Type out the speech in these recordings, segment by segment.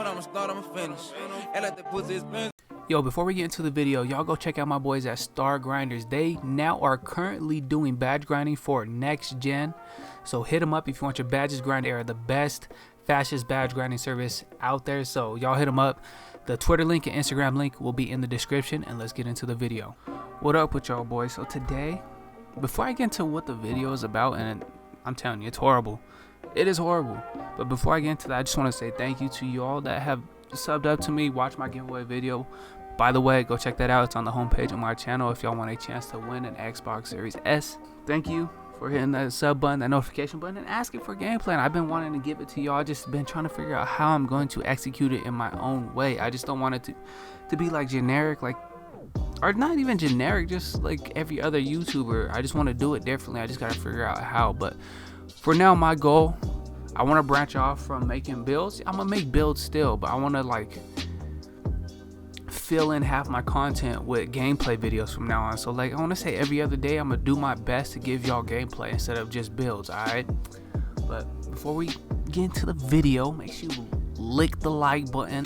I'ma finish. And let the pussy spin. Yo, before we get into the video, y'all go check out my boys at Star Grinders. They now are currently doing badge grinding for next gen. So hit them up if you want your badges grinded. They are the best, fastest badge grinding service out there. So y'all hit them up. The Twitter link and Instagram link will be in the description. And let's get into the video. What up with y'all boys? So today, before I get into what the video is about, and I'm telling you, it's horrible. It is horrible. But before I get into that, I just want to say thank you to y'all that have subbed up to me, watch my giveaway video. By the way, go check that out. It's on the homepage of my channel if y'all want a chance to win an Xbox Series S. Thank you for hitting that sub button, that notification button, and asking for gameplay. And I've been wanting to give it to y'all. Just been trying to figure out how I'm going to execute it in my own way. I just don't want it to be like generic, like, or not even generic, just like every other YouTuber. I just want to do it differently. I just got to figure out how. But for now, my goal, I want to branch off from making builds. I'm gonna make builds still, but I want to like fill in half my content with gameplay videos from now on. So like, I want to say every other day I'm gonna do my best to give y'all gameplay instead of just builds. All right, but before we get into the video, make sure you lick the like button.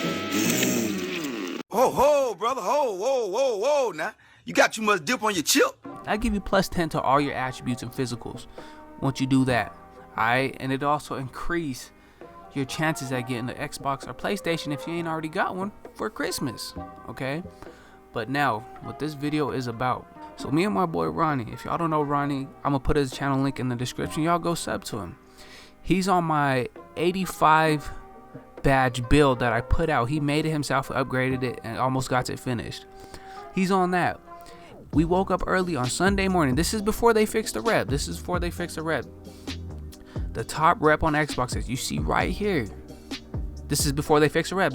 Ho, brother, whoa, now. You got too much dip on your chip. I give you +10 to all your attributes and physicals once you do that. Alright, and it also increase your chances at getting the Xbox or PlayStation if you ain't already got one for Christmas. Okay, but now what this video is about. So me and my boy Ronnie, if y'all don't know Ronnie, I'm gonna put his channel link in the description. Y'all go sub to him. He's on my 85 badge build that I put out. He made it himself, upgraded it, and almost got it finished. He's on that. We woke up early on Sunday morning. This is before they fixed the rep. The top rep on Xbox as you see right here. This is before they fix the rep.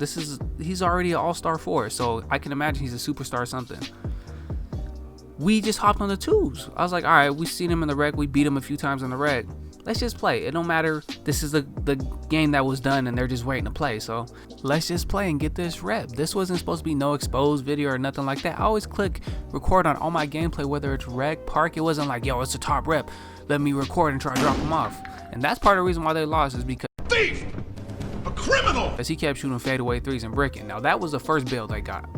He's already an all-star 4, so I can imagine he's a superstar or something. We just hopped on the twos. I was like, all right, we seen him in the rec. We beat him a few times in the rec. Let's just play. It don't matter. This is the game that was done and they're just waiting to play. So let's just play and get this rep. This wasn't supposed to be no exposed video or nothing like that. I always click record on all my gameplay, whether it's rec, park. It wasn't like, yo, it's a top rep, let me record and try to drop him off. And that's part of the reason why they lost, is because thief, a criminal, he kept shooting fadeaway threes and bricking. Now that was the first build they got.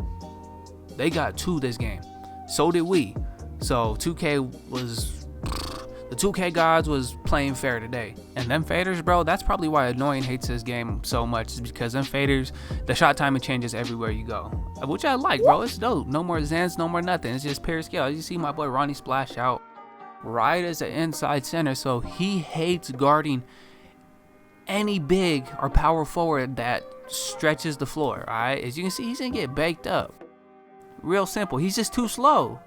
They got 2 this game. So did we. So 2K was, the 2K gods was playing fair today. And them faders, bro, that's probably why Annoying hates this game so much, is because them faders, the shot timing changes everywhere you go, which I like, bro. It's dope. No more Zens, no more nothing. It's just pure skill. You see my boy Ronnie splash out right as an inside center, so he hates guarding any big or power forward that stretches the floor. All right, as you can see, he's gonna get baked up. Real simple. He's just too slow.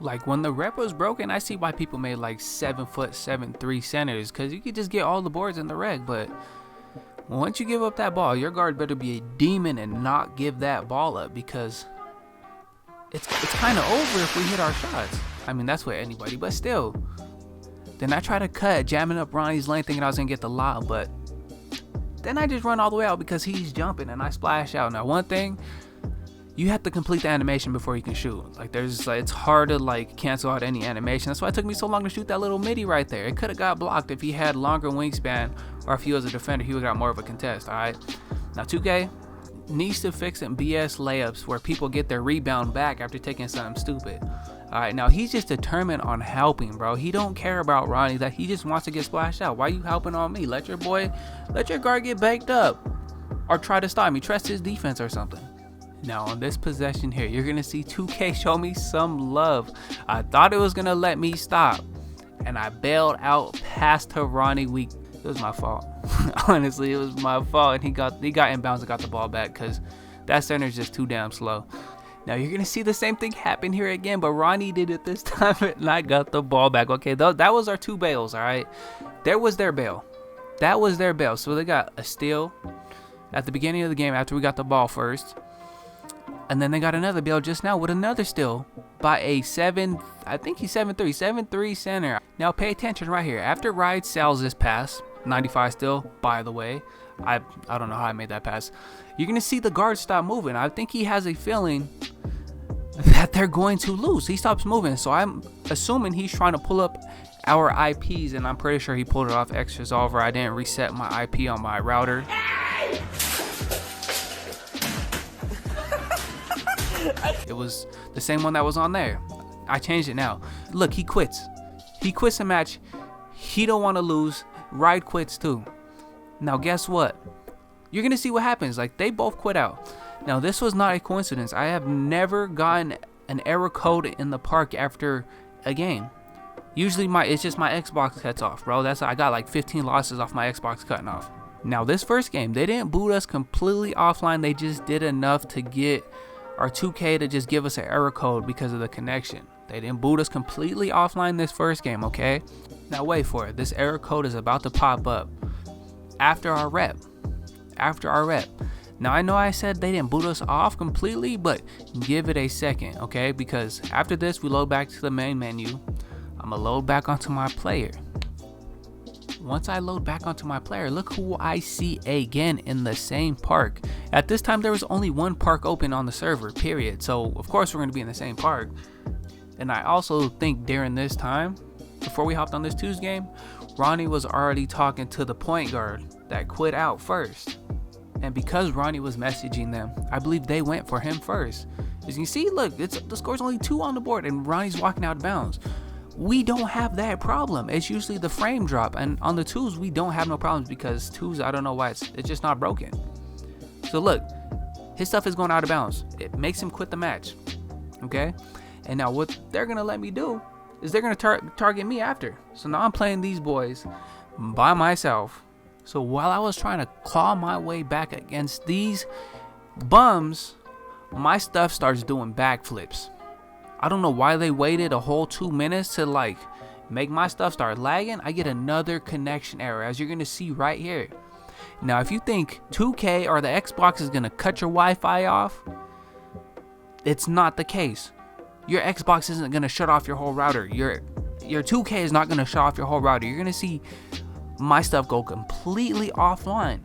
Like when the rep was broken, I see why people made like 7'7" centers, because you could just get all the boards in the rec. But once you give up that ball, your guard better be a demon and not give that ball up, because it's kind of over if we hit our shots. I mean, that's with anybody, but still. Then I try to cut, jamming up Ronnie's lane, thinking I was gonna get the lob, but then I just run all the way out because he's jumping and I splash out. Now, one thing, you have to complete the animation before you can shoot. Like, it's hard to like cancel out any animation. That's why it took me so long to shoot that little midi right there. It could have got blocked if he had longer wingspan, or if he was a defender, he would have got more of a contest. All right. Now 2K needs to fix some BS layups where people get their rebound back after taking something stupid. All right, now he's just determined on helping, bro. He don't care about Ronnie, that he just wants to get splashed out. Why you helping on me? Let your guard get baked up, or try to stop me. Trust his defense or something. Now on this possession here, you're gonna see 2K show me some love. I thought it was gonna let me stop, and I bailed out past to Ronnie. It was my fault. Honestly, it was my fault, and he got inbounds and got the ball back, because that center is just too damn slow. Now you're gonna see the same thing happen here again, but Ronnie did it this time and I got the ball back. Okay, that was our 2 bails. All right, there was their bail. That was their bail. So they got a steal at the beginning of the game after we got the ball first, and then they got another bail just now with another steal by a 7'3" center. Now pay attention right here. After Ride sells this pass, 95 still, by the way. I don't know how I made that pass. You're gonna see the guard stop moving. I think he has a feeling that they're going to lose. He stops moving, so I'm assuming he's trying to pull up our IPs, and I'm pretty sure he pulled it off X Resolver. I didn't reset my IP on my router. It was the same one that was on there. I changed it now. Look, he quits. He quits the match. He don't want to lose. Ride quits too. Now guess what? You're gonna see what happens. Like, they both quit out. Now this was not a coincidence. I have never gotten an error code in the park after a game. Usually it's just my Xbox cuts off, bro. I got like 15 losses off my Xbox cutting off. Now this first game, they didn't boot us completely offline. They just did enough to get our 2K to just give us an error code because of the connection. They didn't boot us completely offline this first game, okay? Now wait for it. This error code is about to pop up after our rep. Now I know I said they didn't boot us off completely, but give it a second, okay? Because after this, we load back to the main menu. I'm gonna load back onto my player. Once I load back onto my player, look who I see again in the same park. At this time, there was only one park open on the server, period. So of course we're gonna be in the same park. And I also think during this time, before we hopped on this Tuesday game, Ronnie was already talking to the point guard that quit out first. And because Ronnie was messaging them, I believe they went for him first. As you can see, look, the score's only 2 on the board and Ronnie's walking out of bounds. We don't have that problem. It's usually the frame drop, and on the 2s we don't have no problems because 2s, I don't know why, it's just not broken. So look, his stuff is going out of bounds. It makes him quit the match, okay? And now what they're gonna let me do is they're gonna target me after. So now I'm playing these boys by myself. So while I was trying to claw my way back against these bums, my stuff starts doing backflips. I don't know why they waited a whole 2 minutes to like make my stuff start lagging. I get another connection error, as you're gonna see right here. Now if you think 2K or the Xbox is gonna cut your Wi-Fi off, it's not the case. Your Xbox isn't gonna shut off your whole router. Your 2K is not gonna shut off your whole router. You're gonna see my stuff go completely offline.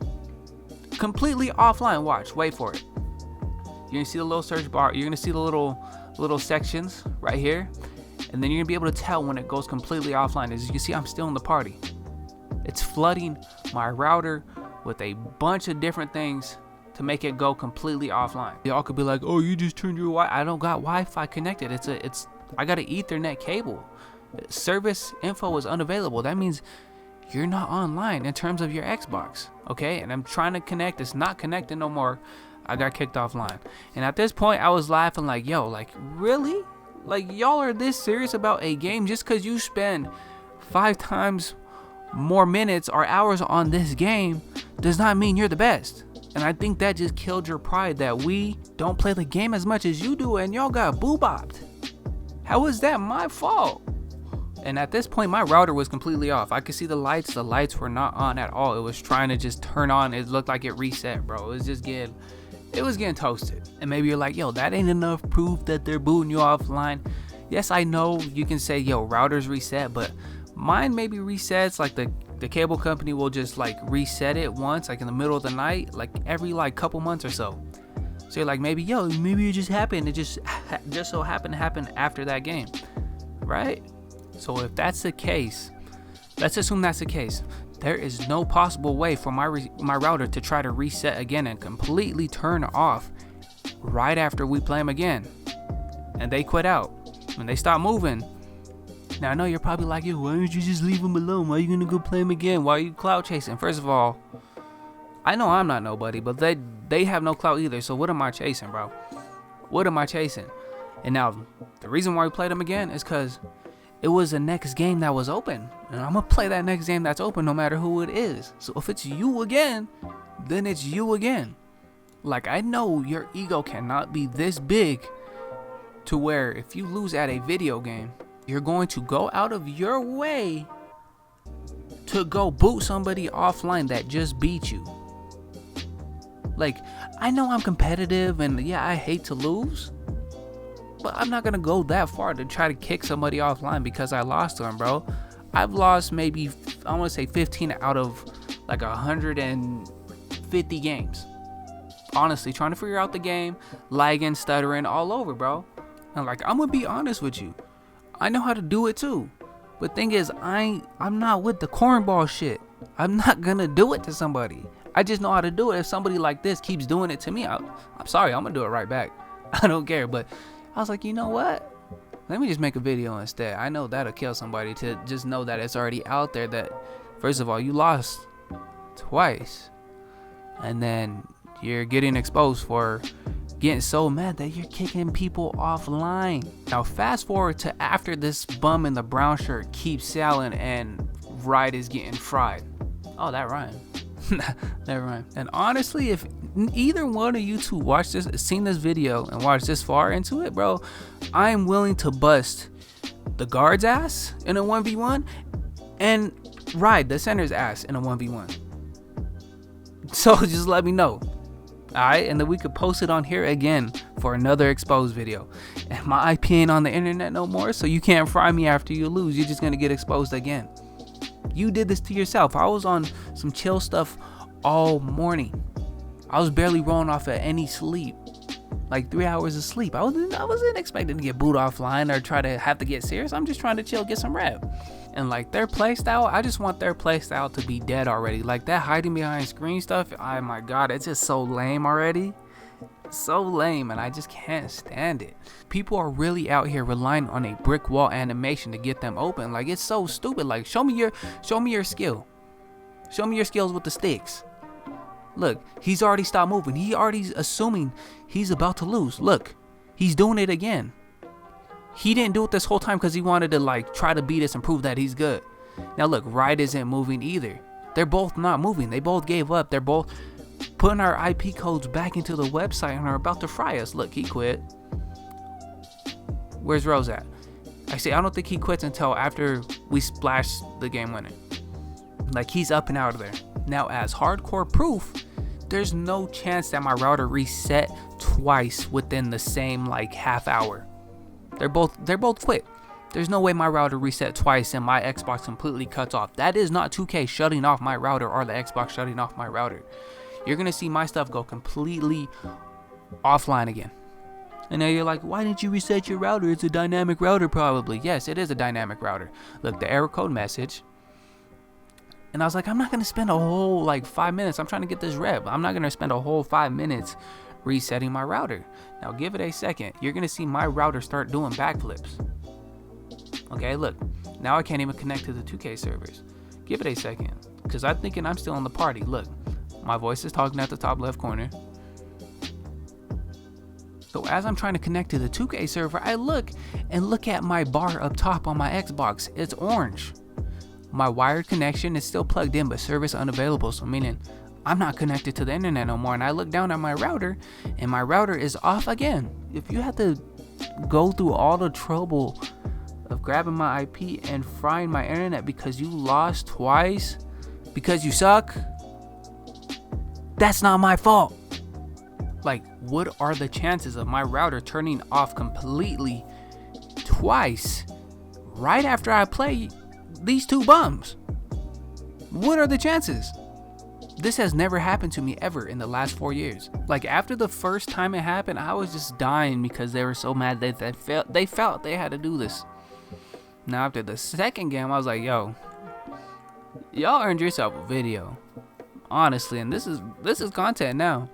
Completely offline. Watch, wait for it. You're gonna see the little search bar. You're gonna see the little sections right here, and then you're gonna be able to tell when it goes completely offline. As you can see, I'm still in the party. It's flooding my router with a bunch of different things to make it go completely offline. Y'all could be like, oh, you just turned your I don't got Wi-Fi connected. I got an Ethernet cable. Service info is unavailable. That means you're not online in terms of your Xbox, okay? And I'm trying to connect. It's not connecting no more. I got kicked offline. And at this point, I was laughing like, yo, like, really? Like, y'all are this serious about a game just because you spend 5 times more minutes or hours on this game does not mean you're the best. And I think that just killed your pride that we don't play the game as much as you do and y'all got boo-bopped. How is that my fault? And at this point, my router was completely off. I could see the lights. The lights were not on at all. It was trying to just turn on. It looked like it reset, bro. It was getting toasted. And maybe you're like, yo, that ain't enough proof that they're booting you offline. Yes, I know you can say, yo, routers reset, but mine maybe resets. Like the cable company will just like reset it once, like in the middle of the night, like every like couple months or so. So you're like, maybe it just happened. It just so happened to happen after that game, right? So if that's the case, let's assume that's the case. There is no possible way for my router to try to reset again and completely turn off right after we play them again. And they quit out. When they stop moving. Now I know you're probably like, yo, why don't you just leave them alone? Why are you gonna go play them again? Why are you clout chasing? First of all, I know I'm not nobody, but they have no clout either. So what am I chasing, bro? What am I chasing? And now the reason why we played them again is because it was the next game that was open, and I'm gonna play that next game that's open no matter who it is. So if it's you again, then it's you again. Like, I know your ego cannot be this big to where if you lose at a video game, you're going to go out of your way to go boot somebody offline that just beat you. Like, I know I'm competitive and yeah, I hate to lose, but I'm not gonna go that far to try to kick somebody offline because I lost to him, bro. I've lost maybe, I want to say 15 out of like 150 games. Honestly, trying to figure out the game, lagging, stuttering, all over, bro. And like, I'm gonna be honest with you. I know how to do it too. But thing is, I'm not with the cornball shit. I'm not gonna do it to somebody. I just know how to do it. If somebody like this keeps doing it to me, I'm sorry, I'm gonna do it right back. I don't care. But I was like, you know what? Let me just make a video instead. I know that'll kill somebody to just know that it's already out there that, first of all, you lost twice. And then you're getting exposed for getting so mad that you're kicking people offline. Now fast forward to after this bum in the brown shirt keeps selling and Ride is getting fried. Oh, that rhymed. That rhymed. And honestly, if either one of you two watched this, seen this video and watched this far into it, bro, I'm willing to bust the guard's ass in a 1v1 and Ride the center's ass in a 1v1. So just let me know. Alright, and then we could post it on here again for another exposed video. And my IP ain't on the internet no more, so you can't fry me after you lose. You're just gonna get exposed again. You did this to yourself. I was on some chill stuff all morning. I was barely rolling off of any sleep. Like 3 hours of sleep. I wasn't expecting to get booed offline or try to have to get serious. I'm just trying to chill, get some rep. And like their playstyle, I just want their playstyle to be dead already. Like that hiding behind screen stuff, oh my god, it's just so lame already. So lame, and I just can't stand it. People are really out here relying on a brick wall animation to get them open. Like it's so stupid. Like show me your skill. Show me your skills with the sticks. Look, he's already stopped moving. He already assuming he's about to lose. Look, he's doing it again. He didn't do it this whole time because he wanted to like try to beat us and prove that he's good. Now look, Ride isn't moving either. They're both not moving. They both gave up. They're both putting our IP codes back into the website and are about to fry us. Look, he quit. Where's Rose at? Actually, I don't think he quits until after we splash the game winner. Like he's up and out of there. Now as hardcore proof, there's no chance that my router reset twice within the same like half hour. They're both quit. There's no way my router reset twice and my Xbox completely cuts off. That is not 2K shutting off my router or the Xbox shutting off my router. You're gonna see my stuff go completely offline again. And now you're like, why didn't you reset your router? It's a dynamic router probably. Yes, it is a dynamic router. Look, the error code message. And I was like, I'm not gonna spend a whole like 5 minutes. I'm trying to get this rep. I'm not gonna spend a whole 5 minutes resetting my router. Now give it a second. You're gonna see my router start doing backflips. Okay, look. Now I can't even connect to the 2K servers. Give it a second, because I'm thinking I'm still in the party. Look, my voice is talking at the top left corner. So as I'm trying to connect to the 2K server, I look at my bar up top on my Xbox. It's orange. My wired connection is still plugged in, but service unavailable. So meaning I'm not connected to the internet no more. And I look down at my router, and my router is off again. If you have to go through all the trouble of grabbing my IP and frying my internet because you lost twice, because you suck, that's not my fault. Like, what are the chances of my router turning off completely twice right after I play these two bums? What are the chances? This has never happened to me ever in the last 4 years. Like after the first time it happened, I was just dying because they were so mad that they felt they had to do this. Now after the second game, I was like, yo, y'all earned yourself a video, honestly, and this is content now.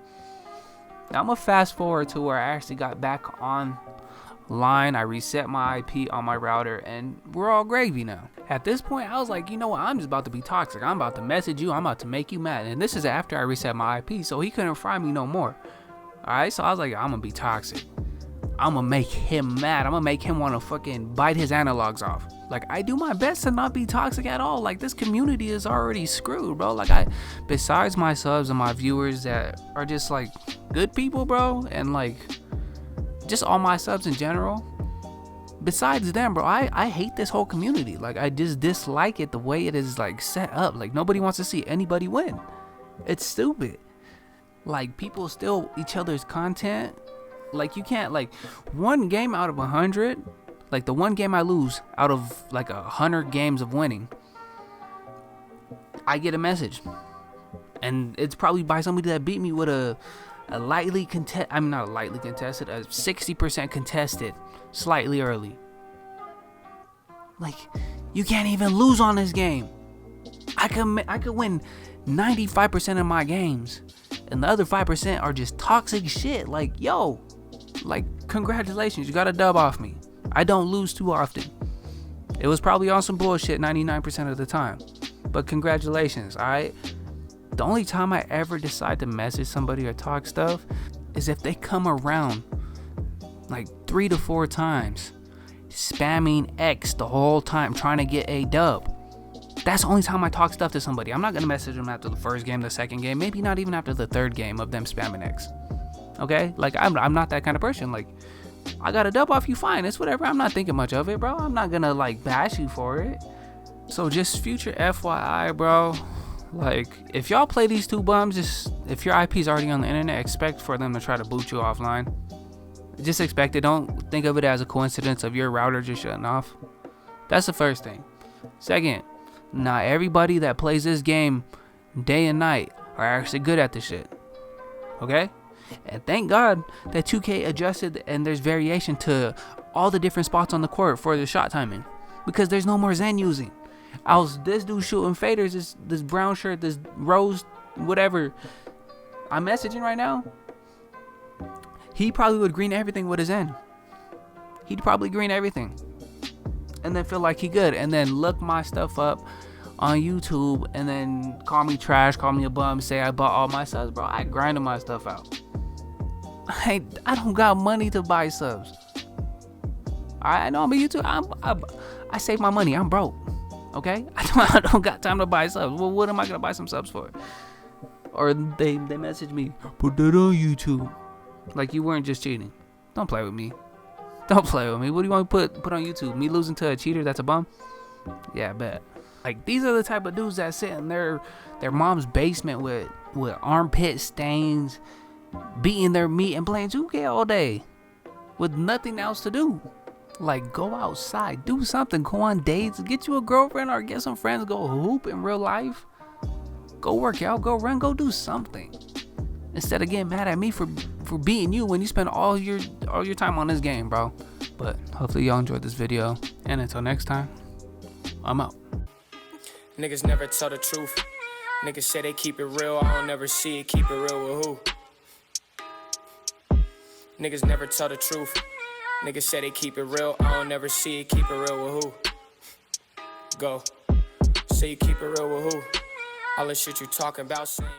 Now I'm gonna fast forward to where I actually got back online. I reset my IP on my router, and we're all gravy now. At this point, I was like, you know what? I'm just about to be toxic. I'm about to message you. I'm about to make you mad. And this is after I reset my IP, so he couldn't fry me no more. All right, so I was like, I'm gonna be toxic. I'm gonna make him mad. I'm gonna make him want to fucking bite his analogs off. Like, I do my best to not be toxic at all. Like, this community is already screwed, bro. Like, besides my subs and my viewers that are just like good people, bro, and like just all my subs in general, besides them, bro, I hate this whole community. Like, I just dislike it the way it is like set up. Like, nobody wants to see anybody win. It's stupid. Like, people steal each other's content. Like, you can't, like, one game out of 100, like the one game I lose out of like 100 games of winning, I get a message, and it's probably by somebody that beat me with a lightly contested, I'm not a lightly contested, a 60% contested, slightly early. Like, you can't even lose on this game. I could win 95% of my games, and the other 5% are just toxic shit. Like, yo, Like, congratulations, you got a dub off me. I don't lose too often. It was probably on some bullshit 99% of the time. But congratulations, alright? The only time I ever decide to message somebody or talk stuff is if they come around like 3 to 4 times, spamming X the whole time, trying to get a dub. That's the only time I talk stuff to somebody. I'm not gonna message them after the first game, the second game, maybe not even after the third game of them spamming X. Okay? Like, I'm not that kind of person. Like, I got a dub off you, fine, it's whatever. I'm not thinking much of it, bro. I'm not gonna like bash you for it. So just future FYI, bro. Like, if y'all play these two bums, just if your IP's already on the internet, expect for them to try to boot you offline. Just expect it. Don't think of it as a coincidence of your router just shutting off. That's the first thing. Second, not everybody that plays this game day and night are actually good at this shit. Okay? And thank God that 2K adjusted and there's variation to all the different spots on the court for the shot timing. Because there's no more Zen using. This dude shooting faders, this brown shirt, this rose, whatever I'm messaging right now. He probably would green everything with his Zen. He'd probably green everything. And then feel like he good. And then look my stuff up on YouTube and then call me trash, call me a bum, say I bought all my subs. Bro, I grinded my stuff out. I don't got money to buy subs. I know I'm a YouTuber. I save my money. I'm broke. Okay? I don't got time to buy subs. Well, what am I going to buy some subs for? Or they message me, put that on YouTube. Like you weren't just cheating. Don't play with me. Don't play with me. What do you want to put on YouTube? Me losing to a cheater that's a bum? Yeah, I bet. Like, these are the type of dudes that sit in their mom's basement with armpit stains, beating their meat and playing 2K all day with nothing else to do. Like, go outside, do something, go on dates, get you a girlfriend or get some friends, go hoop in real life. Go work out, go run, go do something. Instead of getting mad at me for beating you when you spend all your time on this game, bro. But hopefully y'all enjoyed this video. And until next time, I'm out. Niggas never tell the truth. Niggas say they keep it real. I don't never see it. Keep it real with who? Niggas never tell the truth. Niggas say they keep it real. I don't never see it. Keep it real with who? Go. Say you keep it real with who? All the shit you talking about saying.